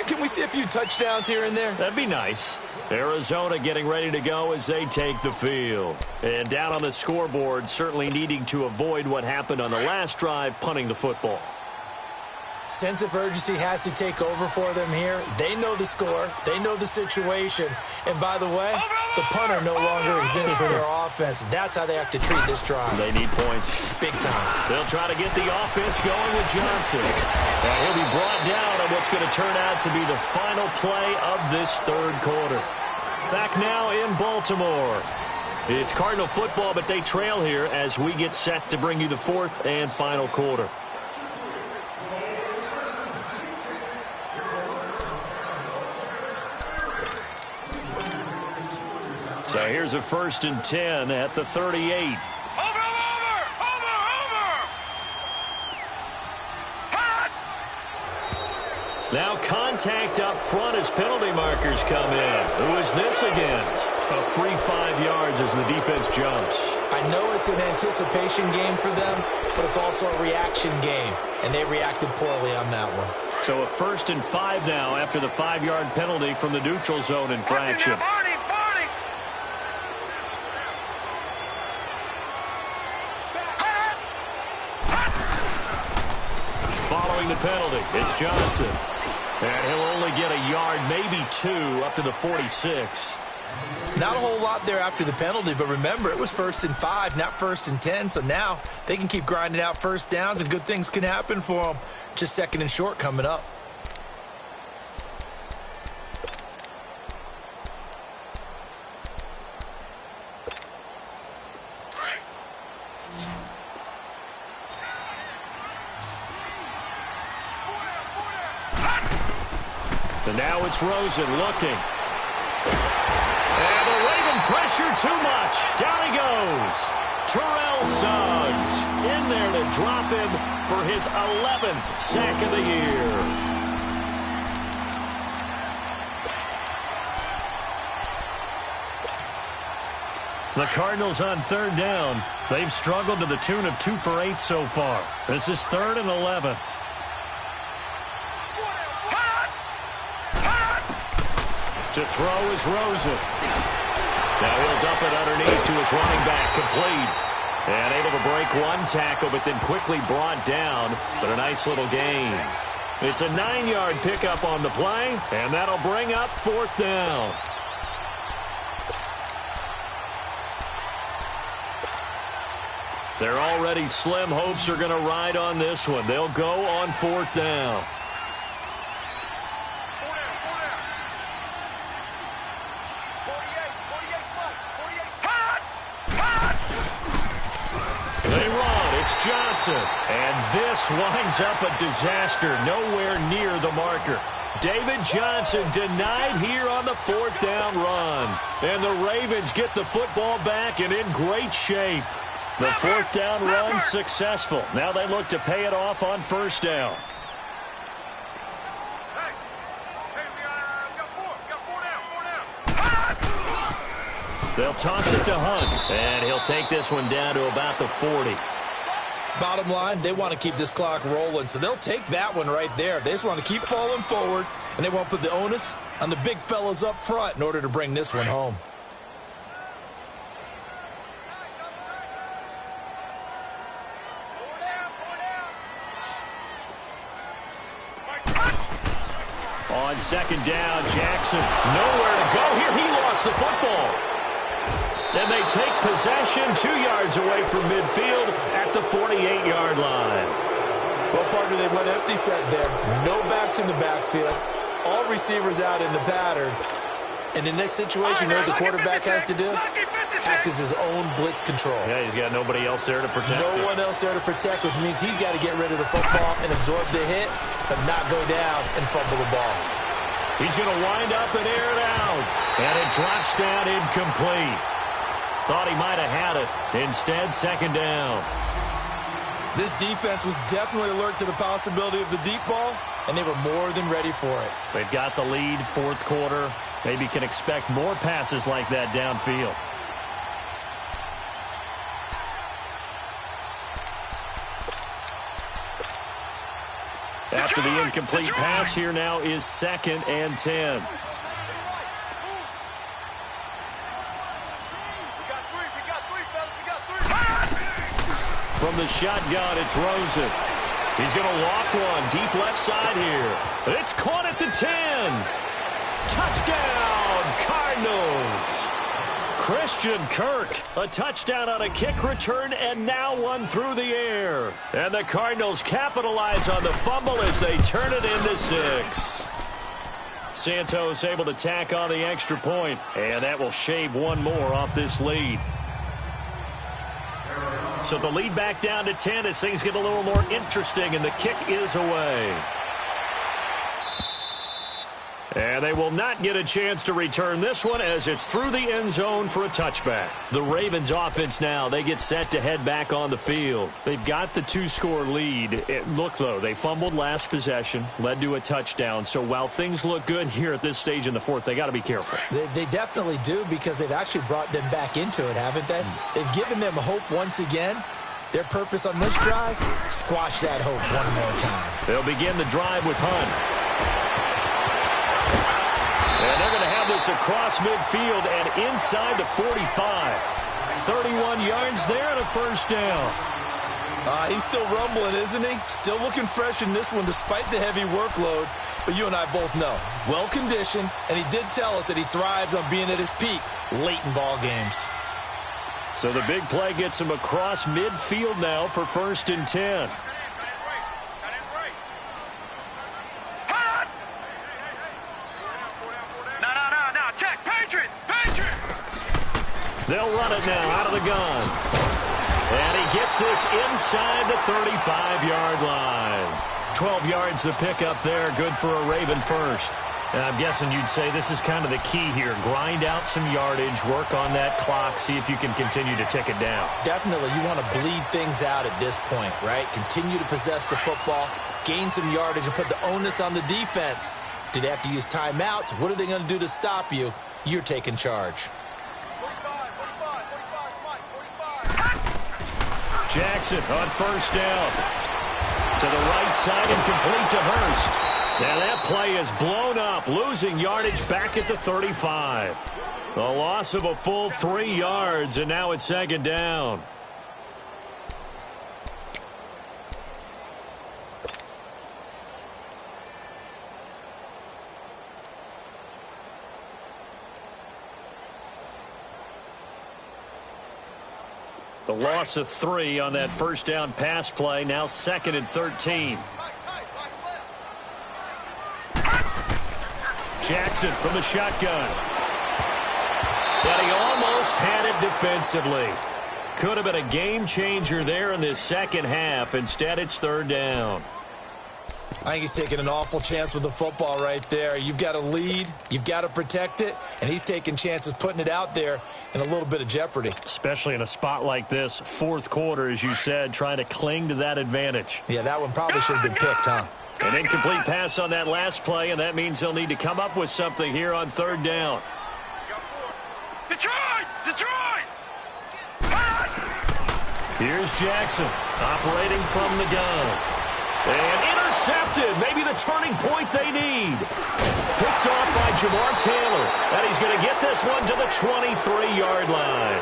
Can we see a few touchdowns here and there? That'd be nice. Arizona getting ready to go as they take the field. And down on the scoreboard, certainly needing to avoid what happened on the last drive, punting the football. Sense of urgency has to take over for them here. They know the score. They know the situation. And by the way, the punter no longer exists for their offense. That's how they have to treat this drive. They need points. Big time. They'll try to get the offense going with Johnson. And he'll be brought down on what's going to turn out to be the final play of this 3rd quarter. Back now in Baltimore. It's Cardinal football, but they trail here as we get set to bring you the 4th and final quarter. So here's a 1st and 10 at the 38. Now contact up front as penalty markers come in. Who is this against? A free 5 yards as the defense jumps. I know it's an anticipation game for them, but it's also a reaction game, and they reacted poorly on that one. So a 1st and 5 now after the 5-yard penalty from the neutral zone infraction. Following the penalty, it's Johnson. And he'll only get a yard, maybe 2, up to the 46. Not a whole lot there after the penalty, but remember, it was 1st and 5, not 1st and 10, so now they can keep grinding out first downs, and good things can happen for them. Just 2nd and short coming up. And now it's Rosen looking. And the Raven pressure too much. Down he goes. Terrell Suggs in there to drop him for his 11th sack of the year. The Cardinals on 3rd down. They've struggled to the tune of 2 for 8 so far. This is 3rd and 11. To throw is Rosen. Now he'll dump it underneath to his running back, complete. And able to break one tackle, but then quickly brought down. But a nice little gain. It's a 9-yard pickup on the play, and that'll bring up 4th down. Their already slim hopes are going to ride on this one. They'll go on 4th down. Johnson, and this winds up a disaster nowhere near the marker. David Johnson denied here on the 4th down run, and the Ravens get the football back and in great shape. The 4th down run successful. Now they look to pay it off on 1st down. They'll toss it to Hunt, and he'll take this one down to about the 40. Bottom line, they want to keep this clock rolling, so they'll take that one right there. They just want to keep falling forward, and they won't put the onus on the big fellas up front in order to bring this one home. On 2nd down, Jackson nowhere to go here. He lost the football. And they take possession 2 yards away from midfield at the 48-yard line. Well, partner, they went empty set there. No backs in the backfield. All receivers out in the pattern. And in this situation, you know what the quarterback has to do? Act as his own blitz control. Yeah, he's got nobody else there to protect him. No one else there to protect, which means he's got to get rid of the football and absorb the hit, but not go down and fumble the ball. He's going to wind up and air it out. And it drops down incomplete. Thought he might have had it. Instead, 2nd down. This defense was definitely alert to the possibility of the deep ball, and they were more than ready for it. They've got the lead, 4th quarter. Maybe can expect more passes like that downfield. After the incomplete pass, here now is 2nd and 10. From the shotgun, it's Rosen. He's going to loft one deep left side here. It's caught at the 10. Touchdown, Cardinals. Christian Kirk, a touchdown on a kick return, and now one through the air. And the Cardinals capitalize on the fumble as they turn it into 6. Santos able to tack on the extra point, and that will shave one more off this lead. So the lead back down to 10 as things get a little more interesting, and the kick is away. And they will not get a chance to return this one as it's through the end zone for a touchback. The Ravens offense now, they get set to head back on the field. They've got the 2-score lead. Look, though, they fumbled last possession, led to a touchdown. So while things look good here at this stage in the fourth, they got to be careful. They definitely do, because they've actually brought them back into it, haven't they? They've given them hope once again. Their purpose on this drive, squash that hope one more time. They'll begin the drive with Hunt. And they're going to have this across midfield and inside the 45. 31 yards there and a first down. He's still rumbling, isn't he? Still looking fresh in this one despite the heavy workload. But you and I both know, well-conditioned, and he did tell us that he thrives on being at his peak late in ball games. So the big play gets him across midfield now for 1st and 10. They'll run it now out of the gun. And he gets this inside the 35-yard line. 12 yards the pickup there. Good for a Raven first. And I'm guessing you'd say this is kind of the key here. Grind out some yardage, work on that clock, see if you can continue to tick it down. Definitely. You want to bleed things out at this point, right? Continue to possess the football, gain some yardage, and put the onus on the defense. Do they have to use timeouts? What are they going to do to stop you? You're taking charge. Jackson on first down. To the right side and complete to Hurst. Now that play is blown up, losing yardage back at the 35. A loss of a full 3 yards, and now it's 2nd down. The loss of 3 on that first down pass play. Now 2nd and 13. Jackson from the shotgun. And he almost had it defensively. Could have been a game changer there in this second half. Instead, it's 3rd down. I think he's taking an awful chance with the football right there. You've got to lead, you've got to protect it, and he's taking chances putting it out there in a little bit of jeopardy. Especially in a spot like this, 4th quarter, as you said, trying to cling to that advantage. Yeah, that one probably should have been picked, huh? An incomplete pass on that last play, and that means they'll need to come up with something here on 3rd down. Detroit! Detroit! Here's Jackson operating from the gun. And intercepted. Maybe the turning point they need. Picked off by Jamar Taylor. And he's going to get this one to the 23-yard line.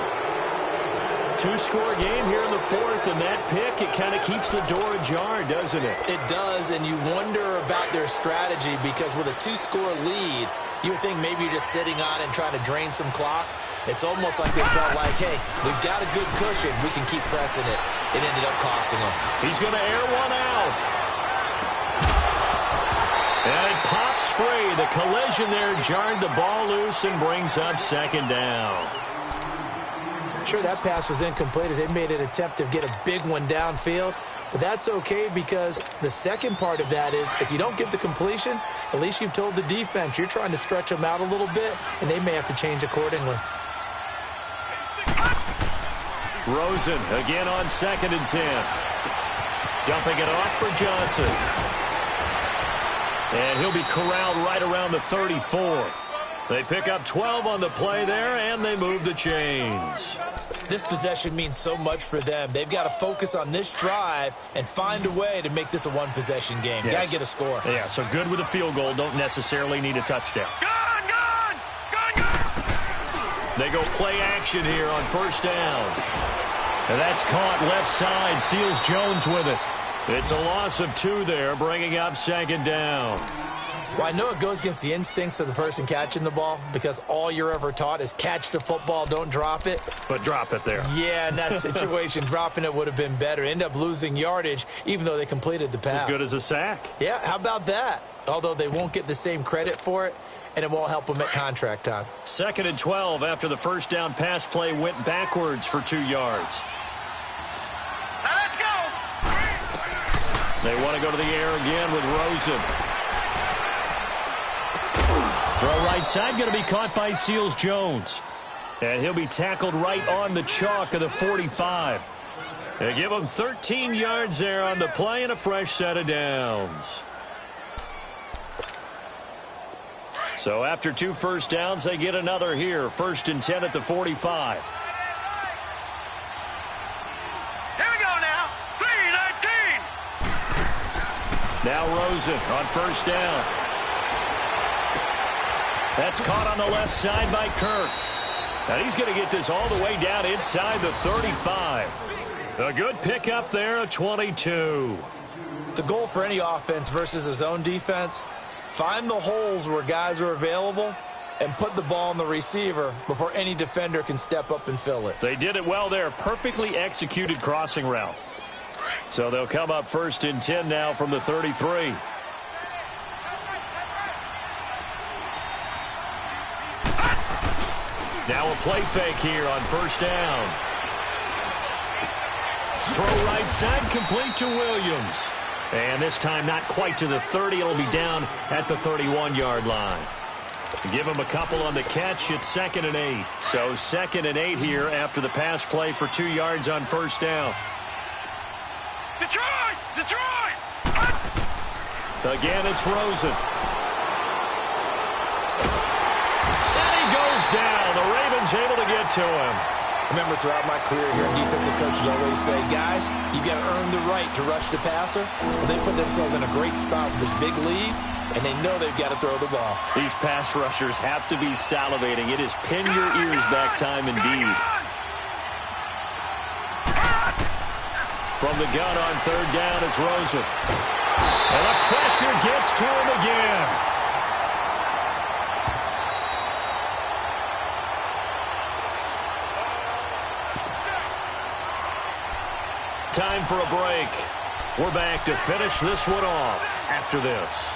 2-score game here in the 4th, and that pick, it kind of keeps the door ajar, doesn't it? It does, and you wonder about their strategy, because with a 2-score lead, you would think maybe you're just sitting on and trying to drain some clock. It's almost like they felt like, hey, we've got a good cushion. We can keep pressing it. It ended up costing them. He's going to air one out. And it pops free. The collision there jarred the ball loose and brings up 2nd down. Sure, that pass was incomplete as they made an attempt to get a big one downfield. But that's okay, because the second part of that is if you don't get the completion, at least you've told the defense you're trying to stretch them out a little bit, and they may have to change accordingly. Rosen again on 2nd and 10. Dumping it off for Johnson. And he'll be corralled right around the 34. They pick up 12 on the play there, and they move the chains. This possession means so much for them. They've got to focus on this drive and find a way to make this a one-possession game. Yes. Got to get a score. Yeah, so good with a field goal. Don't necessarily need a touchdown. Gun, gun! Gun, gun! They go play action here on 1st down. And that's caught left side. Seals Jones with it. It's a loss of 2 there, bringing up 2nd down. Well, I know it goes against the instincts of the person catching the ball, because all you're ever taught is catch the football, don't drop it. But drop it there. Yeah, in that situation, dropping it would have been better. End up losing yardage, even though they completed the pass. As good as a sack. Yeah, how about that? Although they won't get the same credit for it, and it won't help them at contract time. 2nd and 12 after the first down pass play went backwards for 2 yards. Now let's go! They want to go to the air again with Rosen. Throw right side, going to be caught by Seals-Jones. And he'll be tackled right on the chalk of the 45. They give him 13 yards there on the play and a fresh set of downs. So after 2 first downs, they get another here. 1st and 10 at the 45. Here we go now. 3-19. Now Rosen on 1st down. That's caught on the left side by Kirk. And he's going to get this all the way down inside the 35. A good pickup there, a 22. The goal for any offense versus his own defense, find the holes where guys are available and put the ball on the receiver before any defender can step up and fill it. They did it well there. Perfectly executed crossing route. So they'll come up 1st and 10 now from the 33. Now a play fake here on 1st down. Throw right side, complete to Williams. And this time not quite to the 30. It'll be down at the 31-yard line. Give him a couple on the catch. It's 2nd and 8. So 2nd and 8 here after the pass play for 2 yards on 1st down. Detroit! Detroit! Again, it's Rosen. And he goes down. The Ravens able to get to him. Remember, throughout my career here, defensive coaches always say, guys, you got to earn the right to rush the passer. Well, they put themselves in a great spot with this big lead, and they know they've got to throw the ball. These pass rushers have to be salivating. It is pin your ears back time indeed. From the gun on 3rd down, it's Rosen. And the pressure gets to him again. Time for a break. We're back to finish this one off after this.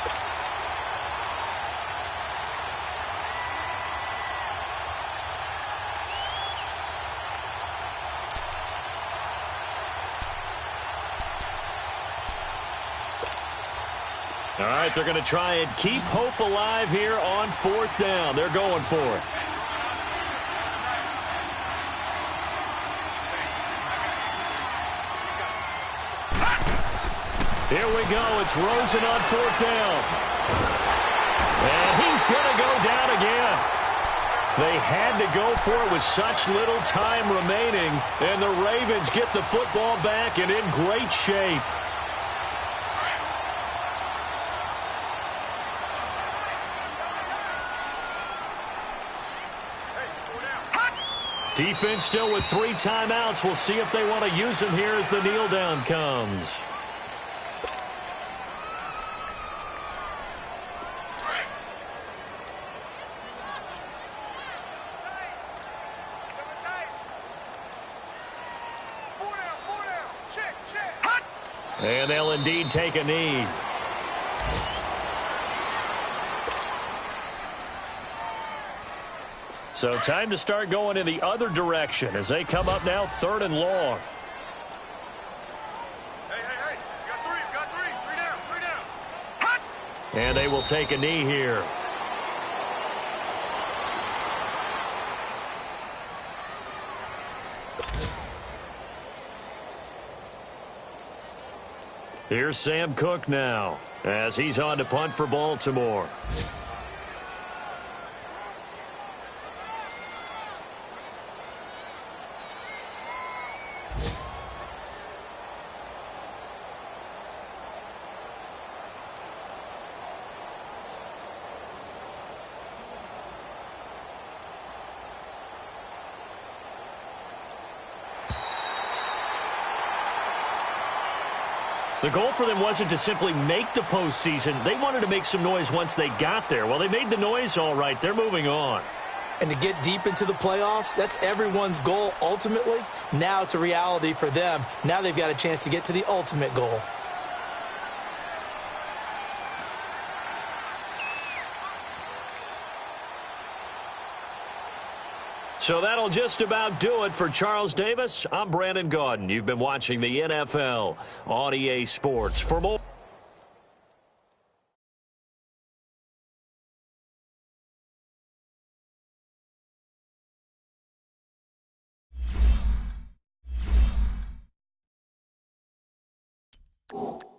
All right, they're going to try and keep hope alive here on 4th down. They're going for it. Here we go. It's Rosen on 4th down. And he's going to go down again. They had to go for it with such little time remaining. And the Ravens get the football back and in great shape. Defense still with 3 timeouts. We'll see if they want to use them here as the kneel down comes. And they'll indeed take a knee. So time to start going in the other direction as they come up now 3rd and long. Hey. You got 3. 3 down. 3 down. Hot! And they will take a knee here. Here's Sam Cook now as he's on to punt for Baltimore. The goal for them wasn't to simply make the postseason. They wanted to make some noise once they got there. Well, they made the noise all right. They're moving on. And to get deep into the playoffs, that's everyone's goal ultimately. Now it's a reality for them. Now they've got a chance to get to the ultimate goal. So that'll just about do it for Charles Davis. I'm Brandon Gaudin. You've been watching the NFL on EA Sports. For more you.